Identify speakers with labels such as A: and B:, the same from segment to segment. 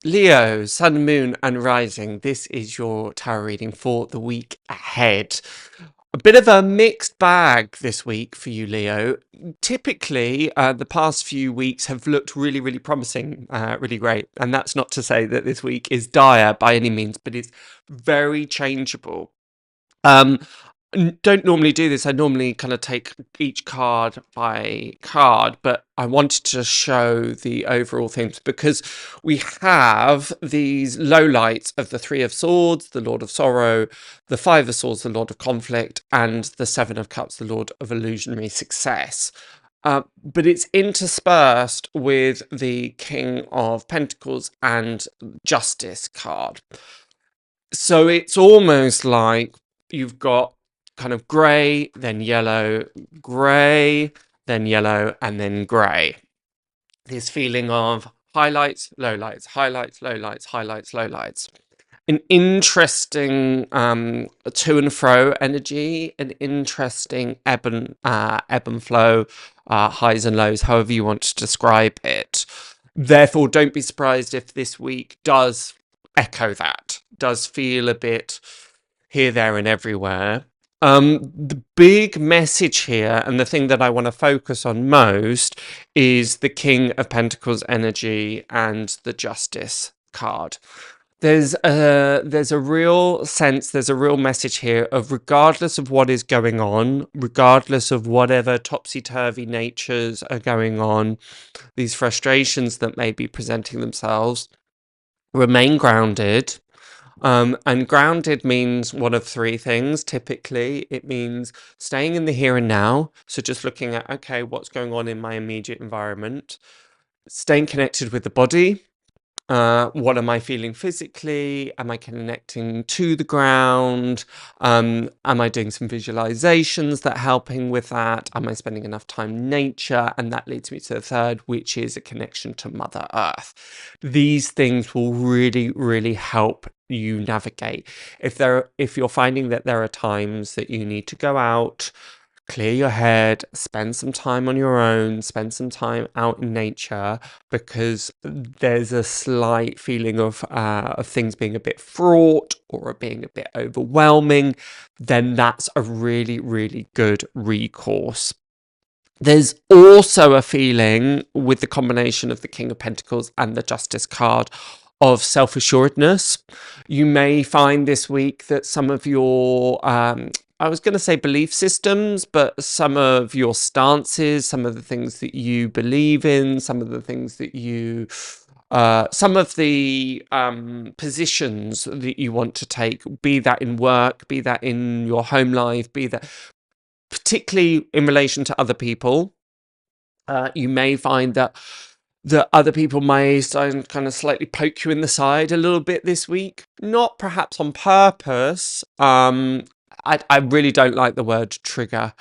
A: Leo, Sun, Moon, and Rising. This is your tarot reading for the week ahead. A bit of a mixed bag this week for you, Leo. Typically, the past few weeks have looked really, really promising, really great. And that's not to say that this week is dire by any means, but it's very changeable. Um, don't normally do this. I normally kind of take each card by card, but I wanted to show the overall themes because we have these lowlights of the Three of Swords, the Lord of Sorrow, the Five of Swords, the Lord of Conflict, and the Seven of Cups, the Lord of Illusionary Success. But it's interspersed with the King of Pentacles and Justice card. So it's almost like you've got kind of grey, then yellow, grey, then yellow, and then grey. This feeling of highlights, lowlights, highlights, lowlights, highlights, lowlights. An interesting to and fro energy, an interesting ebb and flow, highs and lows, however you want to describe it. Therefore, don't be surprised if this week does echo that, does feel a bit here, there, and everywhere. The big message here, and the thing that I want to focus on most, is the King of Pentacles energy and the Justice card. There's a real sense, there's a real message here of, regardless of what is going on, regardless of whatever topsy-turvy natures are going on, these frustrations that may be presenting themselves, remain grounded. And grounded means one of three things. Typically, it means staying in the here and now. So just looking at, okay, what's going on in my immediate environment, staying connected with the body. What am I feeling physically? Am I connecting to the ground? Am I doing some visualizations that are helping with that? Am I spending enough time in nature? And that leads me to the third, which is a connection to Mother Earth. These things will really, really help you navigate. If you're finding that there are times that you need to go out, clear your head, spend some time on your own, spend some time out in nature, because there's a slight feeling of things being a bit fraught or being a bit overwhelming, then that's a really, really good recourse. There's also a feeling with the combination of the King of Pentacles and the Justice card of self-assuredness. You may find this week that some of your I was going to say belief systems, but some of your stances, some of the things that you believe in, some of the things that you, some of the positions that you want to take, be that in work, be that in your home life, be that particularly in relation to other people, you may find that other people may kind of slightly poke you in the side a little bit this week, not perhaps on purpose. I really don't like the word trigger,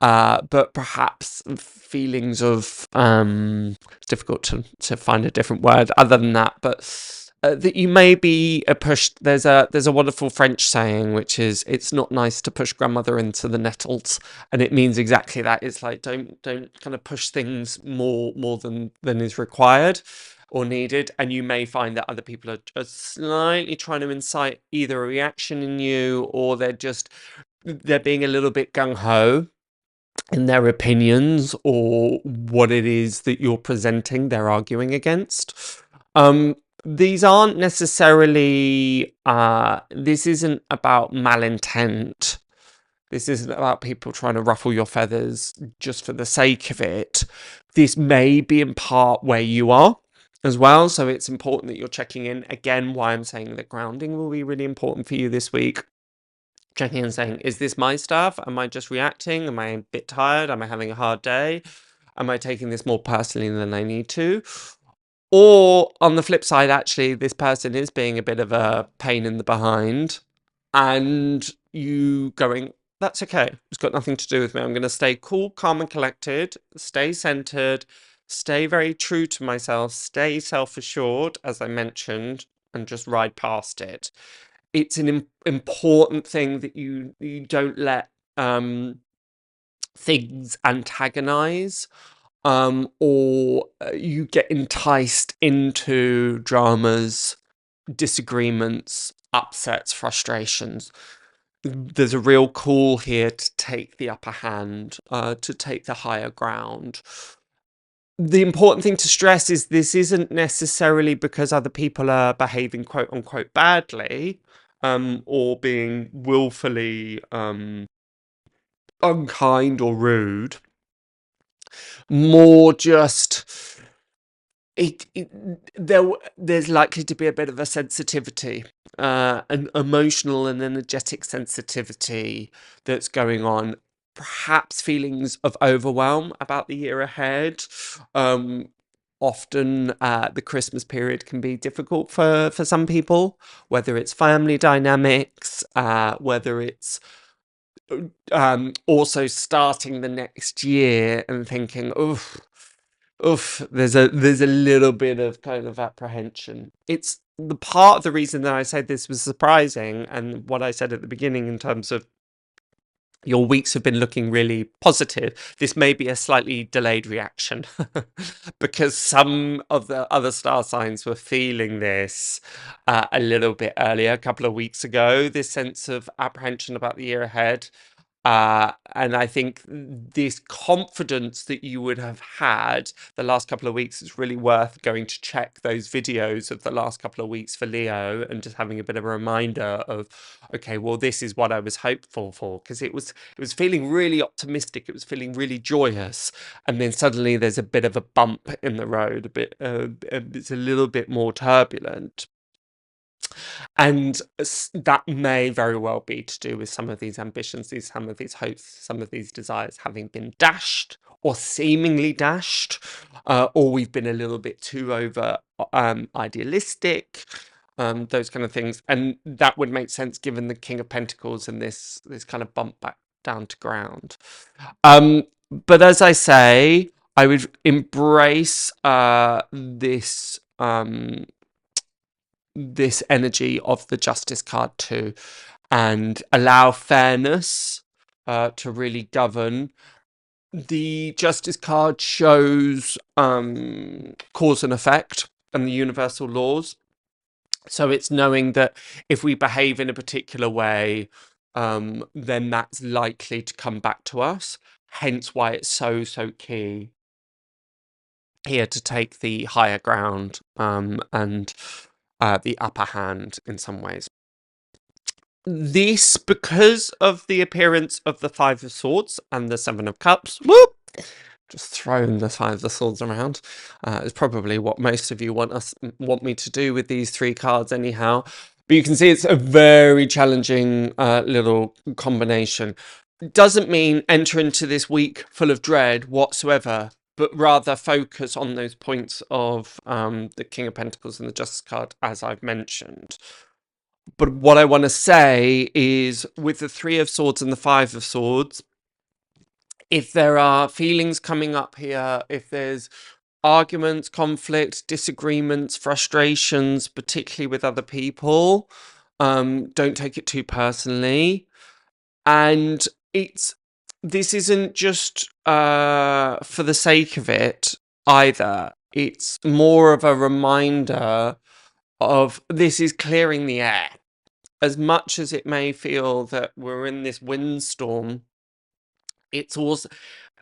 A: but perhaps feelings of it's difficult to find a different word other than that, but that you may be pushed. There's a wonderful French saying which is, it's not nice to push grandmother into the nettles, and it means exactly that. It's like, don't kind of push things more than is required or needed. And you may find that other people are slightly trying to incite either a reaction in you, or they're being a little bit gung-ho in their opinions or what it is that you're presenting, they're arguing against. These aren't necessarily, this isn't about malintent. This isn't about people trying to ruffle your feathers just for the sake of it. This may be in part where you are as well. So it's important that you're checking in. Again, why I'm saying that grounding will be really important for you this week. Checking in and saying, is this my stuff? Am I just reacting? Am I a bit tired? Am I having a hard day? Am I taking this more personally than I need to? Or on the flip side, actually, this person is being a bit of a pain in the behind, and you going, that's okay. It's got nothing to do with me. I'm going to stay cool, calm, and collected, stay centered, stay very true to myself, stay self-assured, as I mentioned, and just ride past it. It's an important thing that you don't let things antagonize or you get enticed into dramas, disagreements, upsets, frustrations. There's a real call here to take the upper hand, to take the higher ground. The important thing to stress is this isn't necessarily because other people are behaving quote unquote badly, or being willfully unkind or rude. More just there's likely to be a bit of a sensitivity, an emotional and energetic sensitivity that's going on. Perhaps feelings of overwhelm about the year ahead. Often the Christmas period can be difficult for some people, whether it's family dynamics, whether it's also starting the next year and thinking, there's a little bit of kind of apprehension. It's the part of the reason that I said this was surprising, and what I said at the beginning in terms of your weeks have been looking really positive. This may be a slightly delayed reaction because some of the other star signs were feeling this a little bit earlier, a couple of weeks ago, this sense of apprehension about the year ahead. And I think this confidence that you would have had the last couple of weeks is really worth going to check those videos of the last couple of weeks for Leo and just having a bit of a reminder of, okay, well, this is what I was hopeful for, because it was feeling really optimistic, it was feeling really joyous, and then suddenly there's a bit of a bump in the road, a bit it's a little bit more turbulent. And that may very well be to do with some of these ambitions, some of these hopes, some of these desires having been dashed or seemingly dashed, or we've been a little bit too over idealistic, those kind of things. And that would make sense given the King of Pentacles and this kind of bump back down to ground. But as I say, I would embrace this this energy of the Justice card too, and allow fairness to really govern. The Justice card shows cause and effect and the universal laws. So it's knowing that if we behave in a particular way, then that's likely to come back to us. Hence why it's so key here to take the higher ground, and the upper hand in some ways. This, because of the appearance of the Five of Swords and the Seven of Cups, whoop, just throwing the Five of Swords around, is probably what most of you want me to do with these three cards anyhow. But you can see it's a very challenging little combination. It doesn't mean enter into this week full of dread whatsoever, but rather focus on those points of the King of Pentacles and the Justice card, as I've mentioned. But what I want to say is, with the Three of Swords and the Five of Swords, if there are feelings coming up here, if there's arguments, conflict, disagreements, frustrations, particularly with other people, don't take it too personally. And this isn't just for the sake of it either. It's more of a reminder of this is clearing the air. As much as it may feel that we're in this windstorm, it's also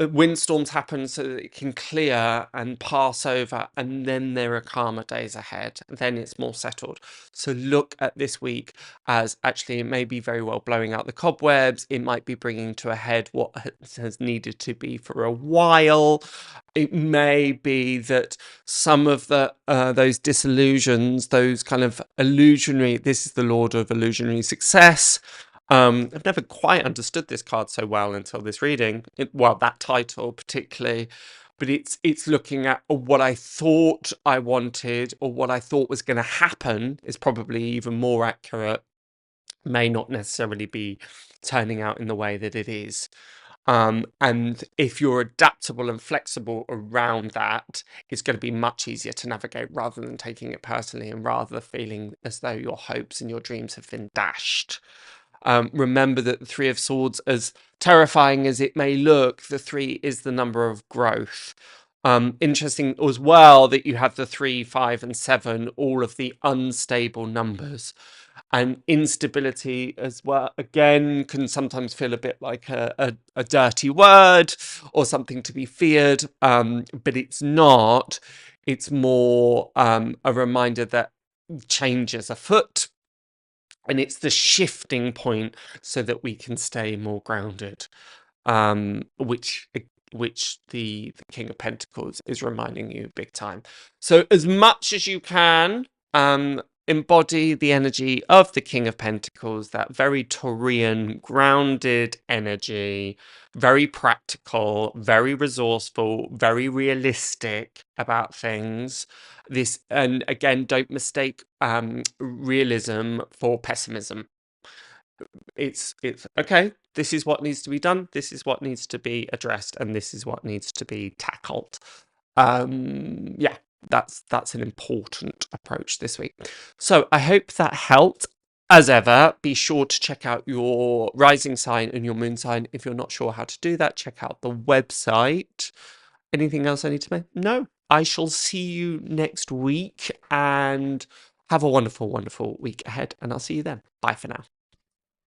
A: windstorms happen so that it can clear and pass over, and then there are calmer days ahead, and then it's more settled. So look at this week as actually it may be very well blowing out the cobwebs, it might be bringing to a head what has needed to be for a while. It may be that some of the those disillusions, those kind of illusionary, this is the Lord of illusionary success. I've never quite understood this card so well until this reading. Well, that title particularly, but it's looking at what I thought I wanted or what I thought was going to happen is probably even more accurate. May not necessarily be turning out in the way that it is. And if you're adaptable and flexible around that, it's going to be much easier to navigate rather than taking it personally and rather feeling as though your hopes and your dreams have been dashed. Remember that the Three of Swords, as terrifying as it may look, the three is the number of growth. Interesting as well that you have the 3, 5, and 7, all of the unstable numbers. And instability as well, again, can sometimes feel a bit like a dirty word or something to be feared, but it's not. It's more a reminder that change is afoot, and it's the shifting point so that we can stay more grounded, which the King of Pentacles is reminding you big time. So as much as you can, embody the energy of the King of Pentacles, that very Taurian, grounded energy, very practical, very resourceful, very realistic about things. This, and again, don't mistake realism for pessimism. It's okay, this is what needs to be done, this is what needs to be addressed, and this is what needs to be tackled. Yeah, that's an important approach this week. So I hope that helped. As ever, be sure to check out your rising sign and your moon sign. If you're not sure how to do that, check out the website. Anything else I need to make? No. I shall see you next week, and have a wonderful, wonderful week ahead, and I'll see you then. Bye for now.